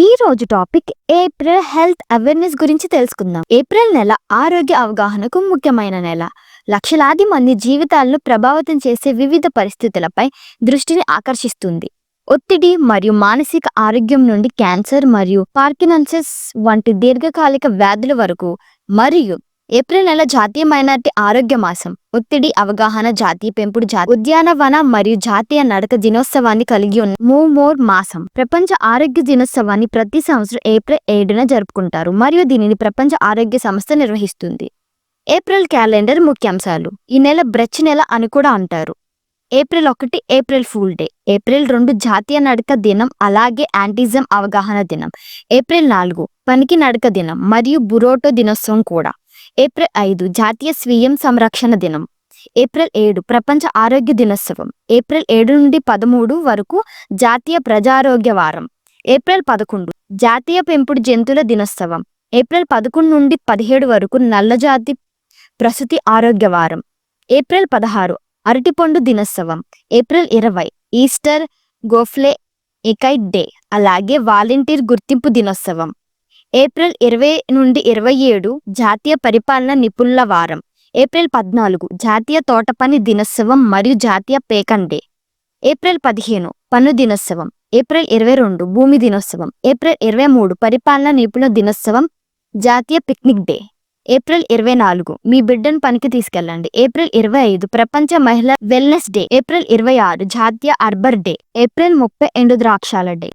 ఈ రోజు topic April health awareness గురించి తెలుసుకుందాం. ఏప్రిల్ నెల ఆరోగ్య అవగాహనకు ముఖ్యమైన నెల. లక్షలాది మంది జీవితాలను ప్రభావితం చేసే వివిధ పరిస్థితులపై దృష్టిని ఆకర్షిస్తుంది. ఒత్తిడి మరియు మానసిక ఆరోగ్యం నుండి క్యాన్సర్ మరియు పార్కిన్సన్స్ వంటి దీర్ఘకాలిక వ్యాధుల వరకు. మరియు ఏప్రిల్ నెల జాతీయ మైనారిటీ ఆరోగ్య మాసం, ఒత్తిడి అవగాహన, జాతీయ పెంపుడు, ఉద్యానవన మరియు జాతీయ నడక దినోత్సవాన్ని కలిగి ఉన్న మూమోర్ మాసం. ప్రపంచ ఆరోగ్య దినోత్సవాన్ని ప్రతి సంవత్సరం ఏప్రిల్ 7న జరుపుకుంటారు మరియు దీనిని ప్రపంచ ఆరోగ్య సంస్థ నిర్వహిస్తుంది. ఏప్రిల్ క్యాలెండర్ ముఖ్యాంశాలు. ఈ నెల బ్రెచ్ నెల అని కూడా అంటారు. April 1 April fool day. April 2 జాతీయ నడక దినం అలాగే యాంటిజం అవగాహన దినం. ఏప్రిల్ 4 పనికి నడక దినం మరియు బురోటో దినోత్సవం కూడా. ఏప్రిల్ 5 జాతీయ స్వీయం సంరక్షణ దినం. ఏప్రిల్ 7 ప్రపంచ ఆరోగ్య దినోత్సవం. ఏప్రిల్ 7 నుండి 13 వరకు జాతీయ ప్రజారోగ్య వారం. ఏప్రిల్ 11 జాతీయ పెంపుడు జంతువుల దినోత్సవం. ఏప్రిల్ 11 నుండి 17 వరకు నల్లజాతి ప్రసూతి ఆరోగ్య వారం. ఏప్రిల్ 16 అరటిపండు దినోత్సవం. ఏప్రిల్ 20 ఈస్టర్ గోఫ్లే ఎకైట్ డే అలాగే వాలంటీర్ గుర్తింపు దినోత్సవం. ఏప్రిల్ 20 నుండి 27 జాతీయ పరిపాలన నిపుణుల వారం. ఏప్రిల్ 14 జాతీయ తోటపని దినోత్సవం మరియు జాతీయ పేకన్ డే. ఏప్రిల్ 15 పన్ను దినోత్సవం. ఏప్రిల్ 22 భూమి దినోత్సవం. ఏప్రిల్ 23 పరిపాలన నిపుణుల దినోత్సవం, జాతీయ పిక్నిక్ డే. ఏప్రిల్ 24 మీ బిడ్డను పనికి తీసుకెళ్ళండి. ఏప్రిల్ 25 ప్రపంచ మహిళా వెల్నెస్ డే. ఏప్రిల్ 26 జాతీయ అర్బర్ డే. ఏప్రిల్ 30 ఎండు ద్రాక్షాల డే.